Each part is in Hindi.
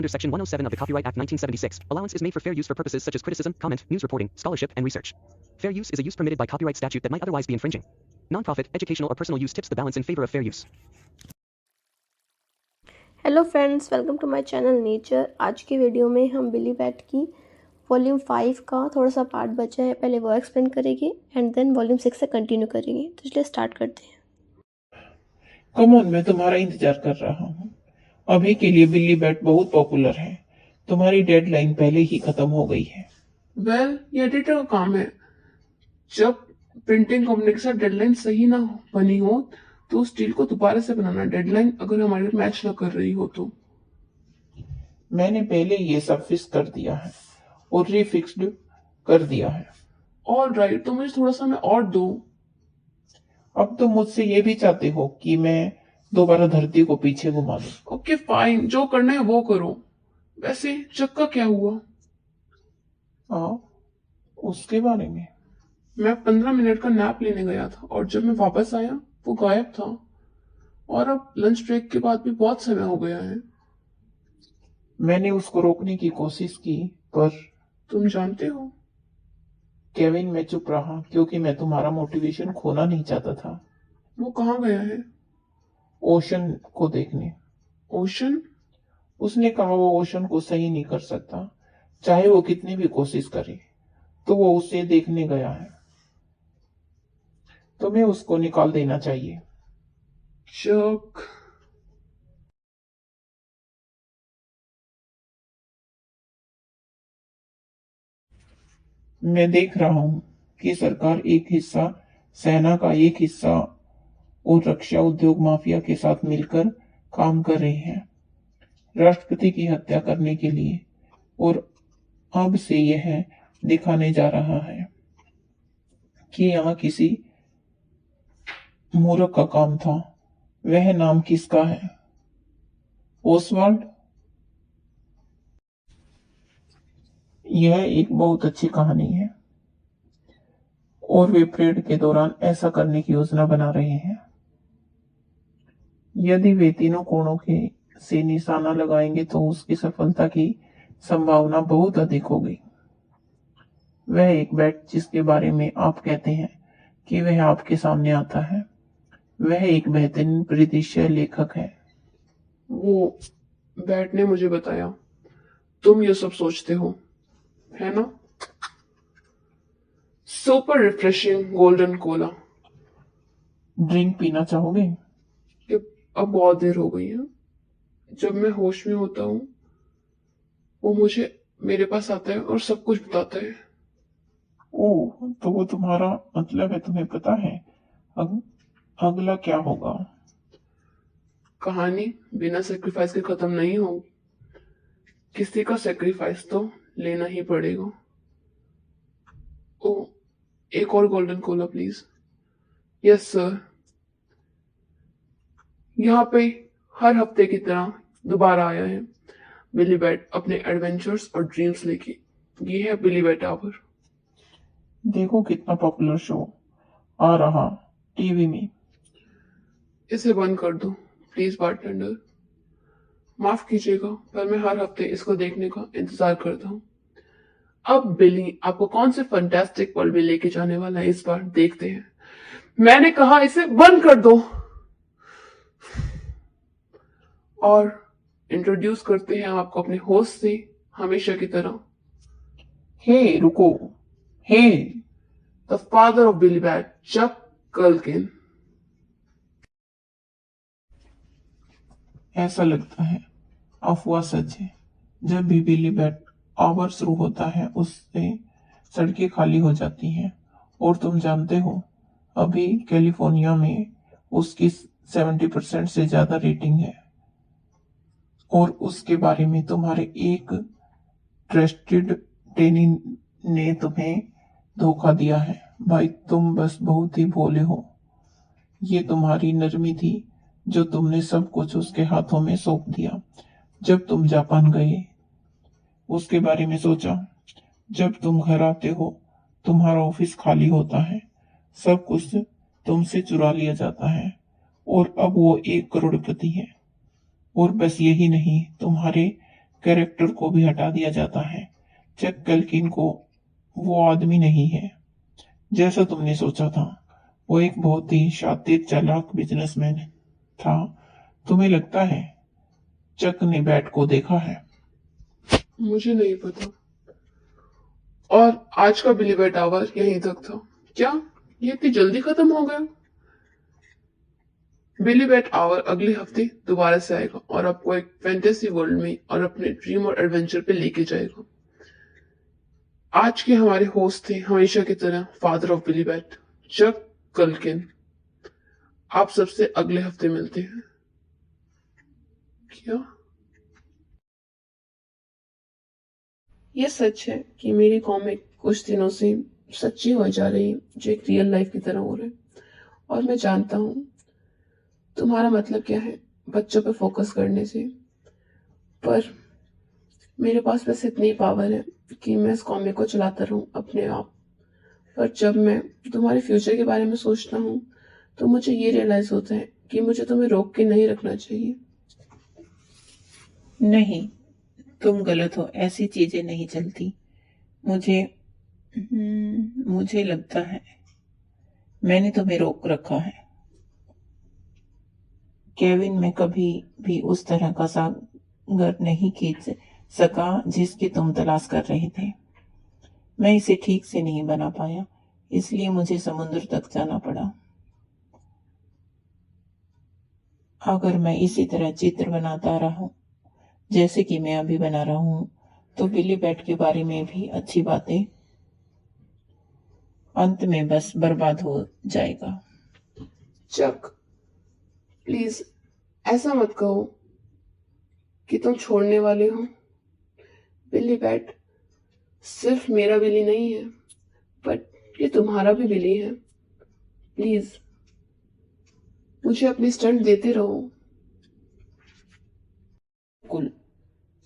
under Section 107 of the Copyright Act 1976, allowance is made for fair use for purposes such as criticism, comment, news reporting, scholarship, and research. Fair use is a use permitted by copyright statute that might otherwise be infringing. Non-profit, educational, or personal use tips the balance in favor of fair use. Hello friends, welcome to my channel nature. आज की वीडियो में हम बिली बैट की वॉल्यूम 5 का थोड़ा सा पार्ट बचा है, पहले वो एक्सप्लेन करेंगे एंड देन वॉल्यूम 6 से कंटिन्यू करेंगे। तो चलिए स्टार्ट करते हैं। कम ऑन, मैं तुम्हारा इंतजार कर रहा हूँ। अभी के लिए बिली बैट बहुत पॉपुलर है। तुम्हारी डेडलाइन पहले ही खत्म हो गई है। ये एडिटर का काम है। जब प्रिंटिंग कंपनी के साथ डेडलाइन सही ना बनी हो तो उस डील को दोबारा से बनाना, डेडलाइन अगर हमारे मैच ना कर रही हो तो। मैंने पहले ये सब फिक्स कर दिया है और रीफिक्स्ड कर दिया है। ऑल राइट, तो मुझे थोड़ा समय और दो। अब तो मुझसे ये भी चाहते हो कि मैं दोबारा धरती को पीछे घुमा दूं। ओके फाइन, जो करना है वो करो। वैसे चक्का क्या हुआ? उसके बारे में मैं 15 मिनट का नैप लेने गया था और जब मैं वापस आया वो गायब था। और अब लंच ब्रेक के बाद भी बहुत समय हो गया है। मैंने उसको रोकने की कोशिश की, पर तुम जानते हो केविन, मैं चुप रहा क्योंकि मैं तुम्हारा मोटिवेशन खोना नहीं चाहता था। वो कहाँ गया है? ओशन को देखने। ओशन? उसने कहा वो ओशन को सही नहीं कर सकता, चाहे वो कितनी भी कोशिश करे, तो वो उसे देखने गया है। तुम्हें उसको निकाल देना चाहिए। चक। मैं देख रहा हूं कि सरकार एक हिस्सा, सेना का एक हिस्सा और रक्षा उद्योग माफिया के साथ मिलकर काम कर रहे हैं राष्ट्रपति की हत्या करने के लिए, और अब से यह दिखाने जा रहा है कि यहाँ किसी मूर्ख का काम था। वह नाम किसका है? ओसवाल्ड। यह एक बहुत अच्छी कहानी है और वे परेड के दौरान ऐसा करने की योजना बना रहे हैं। यदि वे तीनों कोणों के से निशाना लगाएंगे तो उसकी सफलता की संभावना बहुत अधिक होगी। वह एक बैट जिसके बारे में आप कहते हैं कि वह आपके सामने आता है, वह एक बेहतरीन ब्रिटिश लेखक है। वो बैट ने मुझे बताया। तुम ये सब सोचते हो, है ना? Super refreshing golden Cola. Drink पीना चाहोगे? अब बहुत देर हो गई है। जब मैं होश में होता हूँ वो मुझे मेरे पास आता है और सब कुछ बताता है। ओह, तो वो तुम्हारा मतलब है तुम्हें पता है अगला क्या होगा? कहानी बिना सेक्रीफाइस के खत्म नहीं होगी। किसी का सेक्रीफाइस तो लेना ही पड़ेगा। ओ, एक और golden Cola please. Yes sir. यहाँ पे हर हफ्ते की तरह दोबारा आया है बिली बैट अपने एडवेंचर्स और ड्रीम्स लेके। ये है बिली बैट आवर। देखो कितना पॉपुलर शो आ रहा टीवी में। इसे बंद कर दो प्लीज बारटेंडर। माफ कीजिएगा पर मैं हर हफ्ते इसको देखने का इंतजार करता हूँ। अब बिली आपको कौन से फैंटास्टिक वर्ल्ड में लेके जाने वाला है इस बार, देखते हैं। मैंने कहा इसे बंद कर दो। और इंट्रोड्यूस करते हैं हम आपको अपने होस्ट से, हमेशा की तरह। हे रुको, hey the father of Billy Bat, Chuck Culkin. ऐसा लगता है अफवाह सच है। जब भी बिली बैट आवर शुरू होता है उससे सड़कें खाली हो जाती हैं, और तुम जानते हो अभी कैलिफोर्निया में उसकी 70% से ज्यादा रेटिंग है। और उसके बारे में तुम्हारे एक ट्रस्टेड ट्रेनी ने तुम्हें धोखा दिया है। भाई तुम बस बहुत ही भोले हो। ये तुम्हारी नरमी थी जो तुमने सब कुछ उसके हाथों में सौंप दिया। जब तुम जापान गए उसके बारे में सोचा। जब तुम घर आते हो तुम्हारा ऑफिस खाली होता है, सब कुछ तुमसे चुरा लिया जाता है, और अब वो 1 करोड़पति है। और बस यही नहीं, तुम्हारे कैरेक्टर को भी हटा दिया जाता है। चक कल्किन को वो आदमी नहीं है जैसा तुमने सोचा था। वो एक बहुत ही शातिर चालाक बिजनेसमैन था। तुम्हें लगता है चक ने बैट को देखा है? मुझे नहीं पता। और आज का बिली बैट आवर यहीं तक था। क्या ये इतनी जल्दी खत्म हो गया? बिली बैट आवर अगले हफ्ते दोबारा से आएगा और आपको एक फैंटेसी वर्ल्ड में और अपने ड्रीम और एडवेंचर पे लेके जाएगा। आज के हमारे होस्ट थे हमेशा की तरह father of Billy Bat, Chuck Culkin. आप सबसे अगले हफ्ते मिलते हैं। क्या ये सच है कि मेरी कॉमिक कुछ दिनों से सच्ची हो जा रही है, जो एक रियल लाइफ की तरह हो रहा है? और मैं जानता हूं तुम्हारा मतलब क्या है बच्चों पे फोकस करने से, पर मेरे पास बस इतनी पावर है कि मैं इस कॉमिक को चलाता रहूं अपने आप। पर जब मैं तुम्हारे फ्यूचर के बारे में सोचता हूँ तो मुझे ये रियलाइज होता है कि मुझे तुम्हें रोक के नहीं रखना चाहिए। नहीं, तुम गलत हो। ऐसी चीजें नहीं चलती। मुझे लगता है मैंने तुम्हें रोक रखा है। केविन में कभी भी उस तरह का सागर नहीं खींच सका जिसकी तुम तलाश कर रहे थे। मैं इसे ठीक से नहीं बना पाया, इसलिए मुझे समुद्र तक जाना पड़ा। अगर मैं इसी तरह चित्र बनाता रहूं जैसे कि मैं अभी बना रहा हूं, तो बिली बैट के बारे में भी अच्छी बातें अंत में बस बर्बाद हो जाएगा। चक, प्लीज ऐसा मत कहो कि तुम छोड़ने वाले हो। बिली बैट सिर्फ मेरा बिली नहीं है, बट ये तुम्हारा भी बिली है। प्लीज मुझे अपने स्टंट देते रहो। बिल्कुल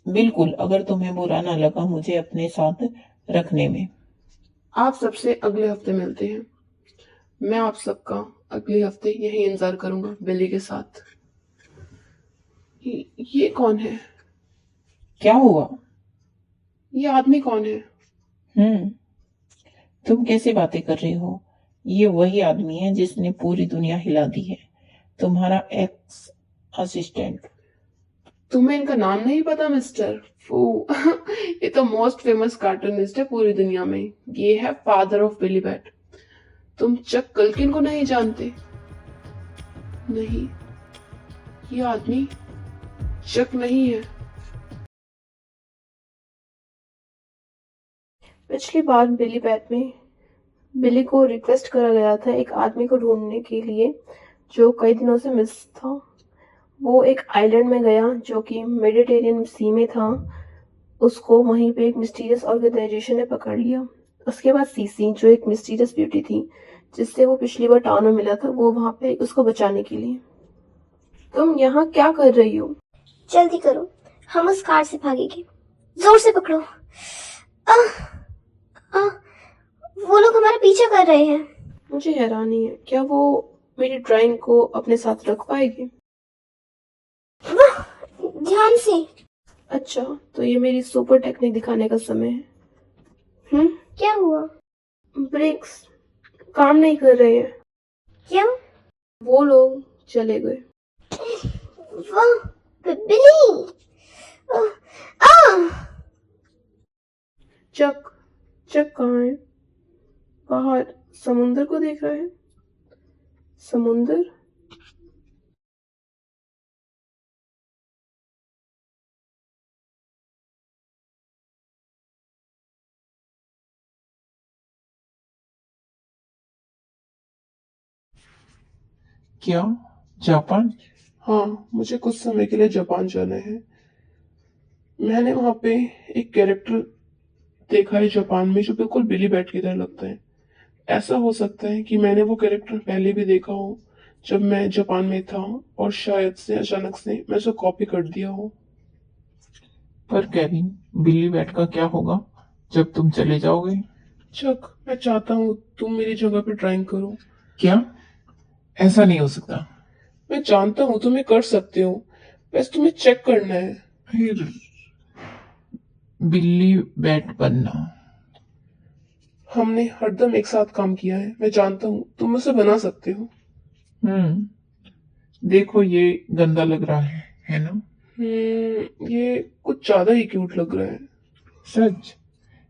बिल्कुल, अगर तुम्हें बुरा ना लगा मुझे अपने साथ रखने में। आप सबसे अगले हफ्ते मिलते हैं। मैं आप सबका अगले हफ्ते यही इंतजार करूंगा बिली के साथ। ये कौन है? क्या हुआ? ये आदमी कौन है? तुम कैसे बातें कर रही हो? ये वही आदमी है जिसने पूरी दुनिया हिला दी है, तुम्हारा एक्स असिस्टेंट। तुम्हें इनका नाम नहीं पता मिस्टर फू? ये तो मोस्ट फेमस कार्टूनिस्ट है पूरी दुनिया में। ये है फादर ऑफ बिली बैट। तुम चक कल्किन को नहीं जानते? नहीं, ये आदमी चक नहीं है। पिछली बार बिली बैट में बिली को रिक्वेस्ट करा गया था एक आदमी को ढूंढने के लिए जो कई दिनों से मिस था। वो एक आइलैंड में गया जो कि मेडिटेरियन सी में था। उसको वहीं पे एक मिस्टीरियस ऑर्गेनाइजेशन ने पकड़ लिया। उसके बाद सीसी, जो एक मिस्टीरियस ब्यूटी थी जिससे वो पिछली बार टाउन में मिला था, वो वहां पे उसको बचाने के लिए। तुम यहाँ क्या कर रही हो? जल्दी करो, हम उस कार से भागेंगे। जोर से पकड़ो। वो लोग हमारा पीछा कर रहे हैं। मुझे हैरानी है, क्या वो मेरी ड्राइंग को अपने साथ रख पाएगी? ध्यान से। अच्छा, तो ये मेरी सुपर टेक्निक दिखाने का समय है। क्या हुआ? ब्रेक्स काम नहीं कर रहे हैं। क्या? वो लोग चले गए। वाह, बिली! चक कहाँ है? बाहर समुंदर को देख रहा है। समुंदर? क्या जापान? हाँ, मुझे कुछ समय के लिए जापान जाना है। मैंने वहां पे एक कैरेक्टर देखा है जापान में जो बिल्कुल बिली बैट की तरह लगता है। ऐसा हो सकता है कि मैंने वो कैरेक्टर पहले भी देखा हो जब मैं जापान में था, और शायद से अचानक से मैं उसे कॉपी कर दिया हो। पर केविन, बिली बैट का क्या होगा जब तुम चले जाओगे? चक, मैं चाहता हूँ तुम मेरी जगह पे ड्राइंग करो। क्या? ऐसा नहीं हो सकता। मैं जानता हूँ तुम्हें कर सकते हो, बस तुम्हें चेक करना है। फिर बिल्ली बैट बनना। हमने हरदम एक साथ काम किया है, मैं जानता हूँ तुम उसे बना सकते हो। देखो ये गंदा लग रहा है ना? ये कुछ ज्यादा ही क्यूट लग रहा है। सच?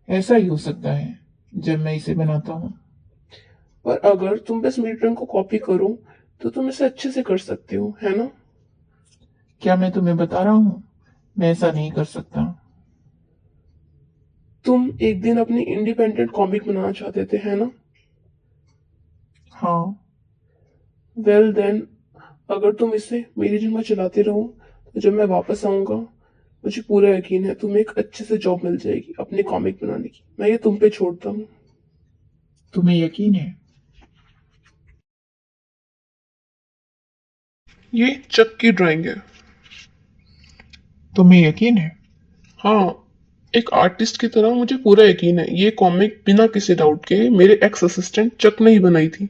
ऐसा ही हो सकता है जब मैं इसे बनाता हूँ। पर अगर तुम बस मेरी ड्राइंग को कॉपी करो तो तुम इसे अच्छे से कर सकते हो, है ना? क्या मैं तुम्हें बता रहा हूँ मैं ऐसा नहीं कर सकता? तुम एक दिन अपनी इंडिपेंडेंट कॉमिक बनाना चाहते थे, है ना? हाँ। वेल देन, अगर तुम इसे मेरी जगह चलाते रहो तो जब मैं वापस आऊंगा मुझे पूरा यकीन है तुम्हें एक अच्छे से जॉब मिल जाएगी अपनी कॉमिक बनाने की। मैं ये तुम पे छोड़ता हूँ। तुम्हें यकीन है? ये चक की ड्राइंग है। तुम्हें यकीन है? हाँ, एक आर्टिस्ट की तरह मुझे पूरा यकीन है। ये कॉमिक बिना किसी डाउट के मेरे एक्स असिस्टेंट चक ने ही बनाई थी।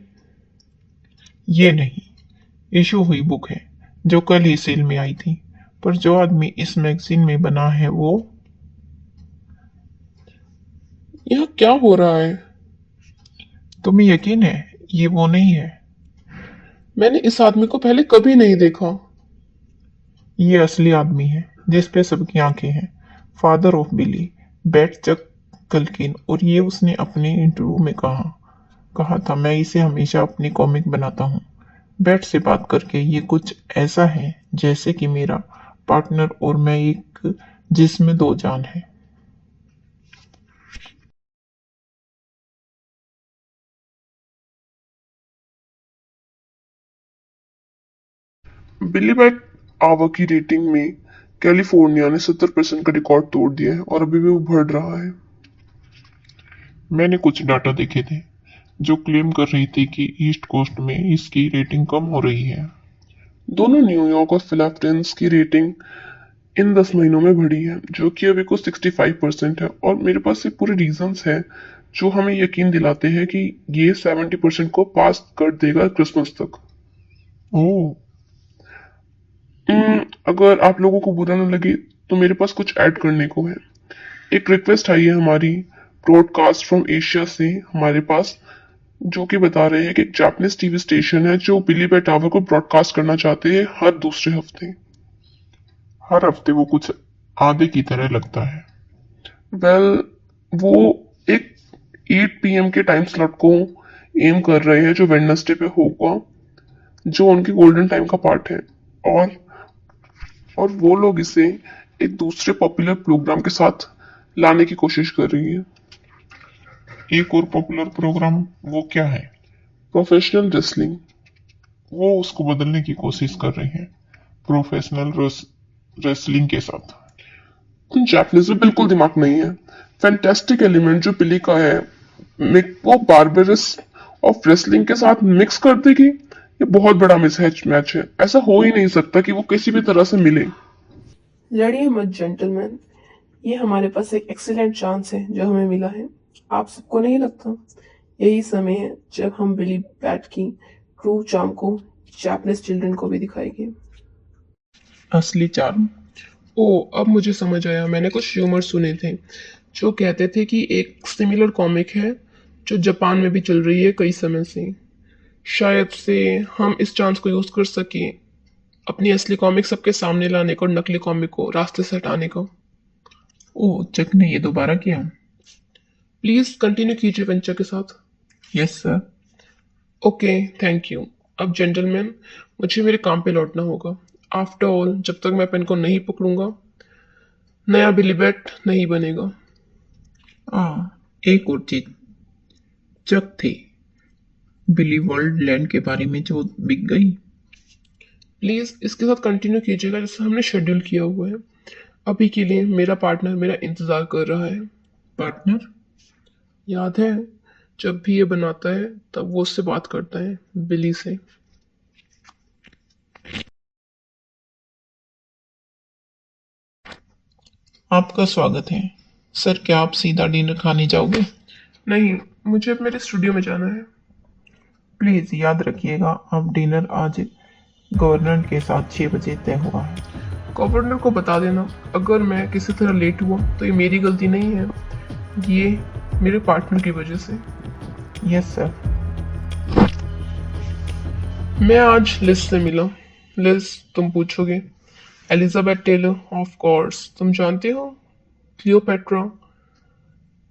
ये नहीं, इशू हुई बुक है जो कल ही सेल में आई थी। पर जो आदमी इस मैगजीन में बना है वो। यहाँ क्या हो रहा है? तुम्हें यकीन है ये वो नहीं है? मैंने इस आदमी को पहले कभी नहीं देखा। ये असली आदमी है जिस पे सबकी आंखें हैं। Father of Billy Bat Chuck Culkin. और ये उसने अपने इंटरव्यू में कहा था मैं इसे हमेशा अपनी कॉमिक बनाता हूँ। बैट से बात करके ये कुछ ऐसा है जैसे कि मेरा पार्टनर और मैं एक जिसमें दो जान है। बिली बैट आवर की रेटिंग में कैलिफोर्निया ने 70% का रिकॉर्ड तोड़ दिया है और अभी भी वो बढ़ रहा है। मैंने कुछ डाटा देखे थे जो क्लेम कर रही थी कि ईस्ट कोस्ट में इसकी रेटिंग कम हो रही है। दोनों न्यूयॉर्क और फिलाडेल्फिया की रेटिंग इन 10 महीनों में बढ़ी है, जो कि अभी कुछ 65% है। और मेरे पास ये पूरे रीजंस हैं जो हमें यकीन दिलाते हैं कि ये 70% को पास कर देगा क्रिसमस तक। ओह, अगर आप लोगों को बुरा न लगे तो मेरे पास कुछ ऐड करने को है। एक रिक्वेस्ट आई है हमारी ब्रॉडकास्ट फ्रॉम एशिया से हमारे पास, जो कि बता रहे हैं कि एक जापानीज टीवी स्टेशन है जो बिली बैट टावर को ब्रॉडकास्ट करना चाहते हैं हर दूसरे हफ्ते। हर हफ्ते वो कुछ आधे की तरह लगता है। वेल, वो एक 8 PM के टाइम स्लॉट को एम कर रहे हैं जो वेडनेसडे पे होगा, जो उनके गोल्डन टाइम का पार्ट है। और वो लोग इसे एक दूसरे पॉपुलर प्रोग्राम के साथ लाने की कोशिश कर रही है। एक और पॉपुलर प्रोग्राम वो क्या है? Professional wrestling. वो उसको बदलने की कोशिश कर रहे हैं प्रोफेशनल रेसलिंग के साथ। जापानीज में बिल्कुल दिमाग नहीं है। फैंटास्टिक एलिमेंट जो बिली का है वो बारबेरस ऑफ रेसलिंग के साथ मिक्स कर देगी। ये बहुत बड़ा मिसमैच मैच है। ऐसा हो ही नहीं सकता कि वो किसी भी तरह से मिले। लड़िए मत जेंटलमैन, ये हमारे पास एक एक्सीलेंट चांस है जो हमें मिला है। आप सबको नहीं लगता यही समय है जब हम बिली बैट की ट्रू चार्म को जापानीज चिल्ड्रन को भी दिखाएंगे? असली चार्म? ओह, अब मुझे समझ आया। मैंने कुछ र्यूमर सुने थे जो कहते थे कि एक सिमिलर कॉमिक है जो जापान में भी चल रही है कई समय से। शायद से हम इस चांस को यूज कर सके अपनी असली कॉमिक सबके सामने लाने को और नकली कॉमिक को रास्ते से हटाने को। ओह, चक ने ये दोबारा किया? प्लीज कंटिन्यू कीजिए वेंचर के साथ। Yes sir. Okay, thank you. अब जेंटलमैन, मुझे मेरे काम पे लौटना होगा। आफ्टर ऑल, जब तक मैं पेन को नहीं पकड़ूंगा नया बिली बैट नहीं बनेगा। एक और चीज, चक थी बिली वर्ल्ड लैंड के बारे में जो बिक गई। प्लीज इसके साथ कंटिन्यू कीजिएगा जैसे हमने शेड्यूल किया हुआ है। अभी के लिए मेरा पार्टनर मेरा इंतजार कर रहा है। पार्टनर? याद है जब भी ये बनाता है तब वो उससे बात करता है, बिली से। आपका स्वागत है सर। क्या आप सीधा डिनर खाने जाओगे? नहीं, मुझे अब मेरे स्टूडियो में जाना है। प्लीज याद रखिएगा आप डिनर आज गवर्नर के साथ 6 बजे तय हुआ है। गवर्नर को बता देना अगर मैं किसी तरह लेट हुआ तो ये मेरी गलती नहीं है, ये मेरे पार्टनर की वजह से। Yes sir. मैं आज लिज से मिला। लिज, तुम पूछोगे एलिजाबेथ टेलर, ऑफ कोर्स तुम जानते हो क्लियोपेट्रा,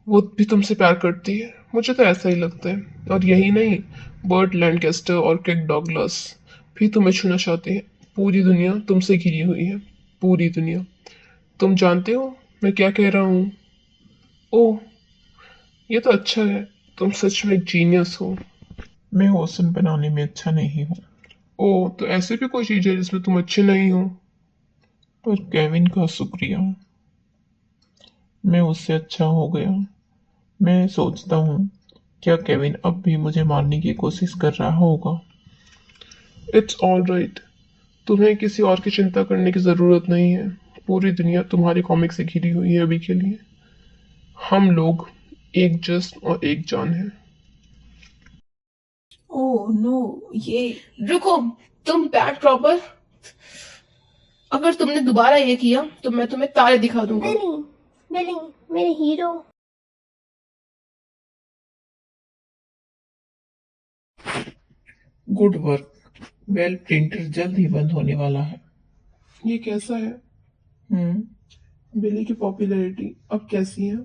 वो भी तुमसे प्यार करती है, मुझे तो ऐसा ही लगता है। और यही नहीं, बर्ट लैंकेस्टर और क्रिक डॉगलस भी तुम्हें छूना चाहते हैं। पूरी दुनिया तुमसे घिरी हुई है, पूरी दुनिया। तुम जानते हो मैं क्या कह रहा हूँ? ओह, ये तो अच्छा है, तुम सच में एक जीनियस हो। मैं होसन बनाने में अच्छा नहीं हूँ। ओह, तो ऐसे भी कोई चीज़ है जिसमें तुम अच्छे नहीं हो? पर केविन का शुक्रिया, मैं उससे अच्छा हो गया। मैं सोचता हूँ क्या केविन अब भी मुझे मारने की कोशिश कर रहा होगा। इट्स ऑल राइट, तुम्हें किसी और की चिंता करने की ज़रूरत नहीं है। पूरी दुनिया तुम्हारी कॉमिक से घिरी हुई है अभी के लिए। हम लोग एक जिस्म और एक जान है। ओह नो, ये रुको, तुम बैट रॉबर, अगर तुमने दोबारा ये किया तो मैं तुम्हें तारे दिखा दूंगा। बिली, बिली, मेरे hero. Good work. Well, printer जल्द ही बंद होने वाला है। ये कैसा है? बिली की पॉपुलैरिटी अब कैसी है?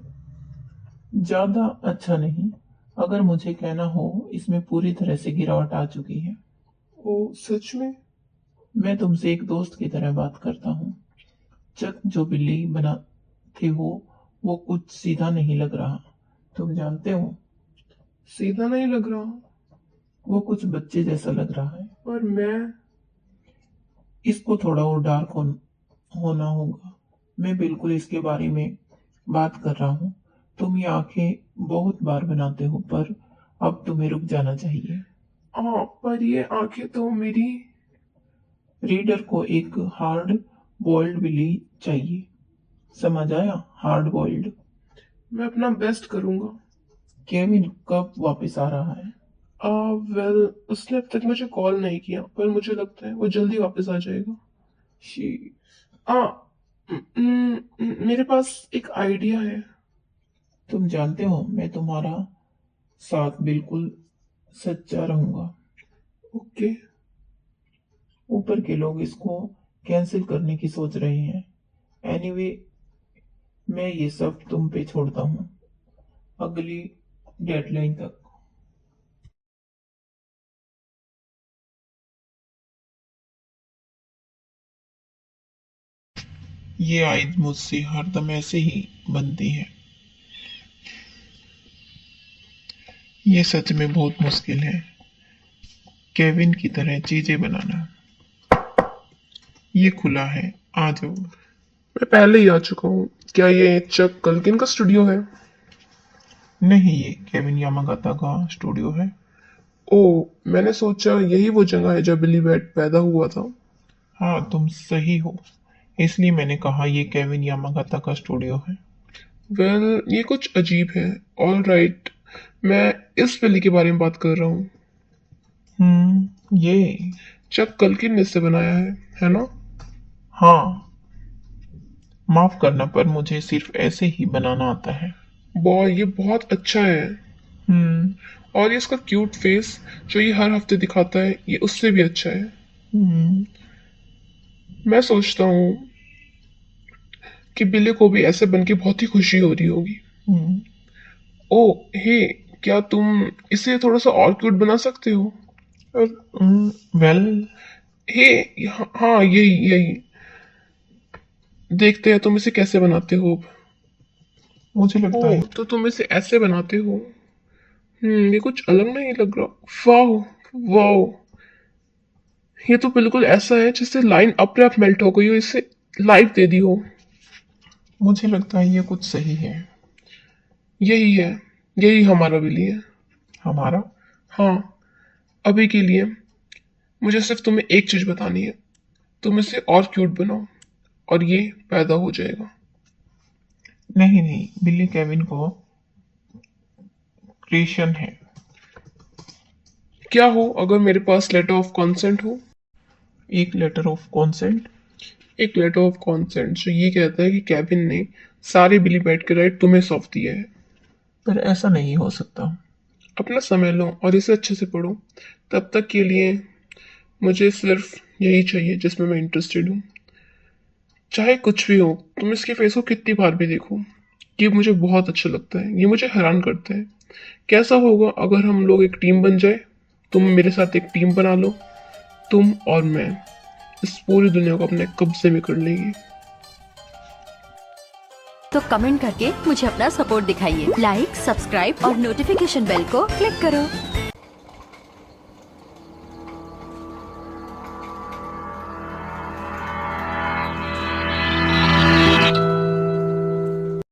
ज्यादा अच्छा नहीं, अगर मुझे कहना हो इसमें पूरी तरह से गिरावट आ चुकी है। ओ, सच में? मैं तुमसे एक दोस्त की तरह बात करता हूँ। चक जो बिल्ली बनाते हो वो कुछ सीधा नहीं लग रहा, तुम जानते हो। सीधा नहीं लग रहा, वो कुछ बच्चे जैसा लग रहा है। पर मैं इसको थोड़ा और डार्क होना होगा। मैं बिल्कुल इसके बारे में बात कर रहा हूँ। तुम ये आंखें बहुत बार बनाते हो, पर अब तुम्हें रुक जाना चाहिए। हाँ, पर ये आंखें तो मेरी। रीडर को एक हार्ड बॉइल्ड बिल्ली चाहिए, समझ आया? Hard boiled. मैं अपना बेस्ट करूंगा। केविन कब वापस आ रहा है? वेल, उसने अब तक मुझे कॉल नहीं किया, पर मुझे लगता है वो जल्दी वापस आ जाएगा। शी आ, मेरे पास एक आइडिया है। तुम जानते हो मैं तुम्हारा साथ बिल्कुल सच्चा रहूंगा। ओके। ऊपर के लोग इसको कैंसिल करने की सोच रहे हैं। एनीवे, मैं ये सब तुम पे छोड़ता हूँ अगली डेडलाइन तक। ये आयत मुझसे हरदम ऐसे ही बनती है। ये सच में बहुत मुश्किल है केविन की तरह चीजें बनाना। ये खुला है, आ जाओ। मैं पहले ही आ चुका हूँ। क्या ये चक कल्किन का स्टूडियो है? नहीं, ये केविन यामागाता का स्टूडियो है। ओह, मैंने सोचा यही वो जगह है जहाँ बिली बैट पैदा हुआ था। हाँ, तुम सही हो, इसलिए मैंने कहा ये केविन यामागाता का स्टूडियो है। वेल, ये कुछ अजीब है। ऑल राइट, मैं इस बिली के बारे में बात कर रहा हूँ। ये चक कल्किन ने इसे बनाया है ना? हाँ, माफ करना पर मुझे सिर्फ ऐसे ही बनाना आता है। बॉय, ये बहुत अच्छा है। और ये इसका क्यूट फेस जो ये हर हफ्ते दिखाता है, ये उससे भी अच्छा है। मैं सोचता हूँ कि बिल्ली को भी ऐसे बन के बहुत ही खुशी हो रही होगी। ओ हे, क्या तुम इसे थोड़ा सा और क्यूट बना सकते हो? वेल, हे, हाँ, यही देखते हैं तुम इसे कैसे बनाते हो। मुझे लगता है तो तुम इसे ऐसे बनाते हो। ये कुछ अलग नहीं लग रहा। वाओ, वाओ, ये तो बिल्कुल ऐसा है जैसे लाइन अपने आप मेल्ट हो गई हो, इसे लाइव दे दी हो। मुझे लगता है ये कुछ सही है। यही है, यही हमारा बिली है। हमारा? हाँ, अभी के लिए मुझे सिर्फ तुम्हें एक चीज बतानी है। तुम इसे और क्यूट बनाओ और ये पैदा हो जाएगा। नहीं, बिल्ली केविन को क्रिएशन है। क्या हो अगर मेरे पास लेटर ऑफ कंसेंट हो? एक लेटर ऑफ कॉन्सेंट? एक लेटर ऑफ कॉन्सेंट जो ये कहता है कि केविन ने सारे बिली बैट के राइट तुम्हें सौंप दिए है। पर ऐसा नहीं हो सकता। अपना समय लो और इसे अच्छे से पढ़ो। तब तक के लिए मुझे सिर्फ यही चाहिए जिसमें मैं इंटरेस्टेड हूँ। चाहे कुछ भी हो, तुम इसके फेस को कितनी बार भी देखो, ये मुझे बहुत अच्छा लगता है, ये मुझे हैरान करता है। कैसा होगा अगर हम लोग एक टीम बन जाए? तुम मेरे साथ एक टीम बना लो, तुम और मैं इस पूरी दुनिया को अपने कब्जे में कर लेंगे। तो कमेंट करके मुझे अपना सपोर्ट दिखाइए। लाइक, सब्सक्राइब और नोटिफिकेशन बेल को क्लिक करो।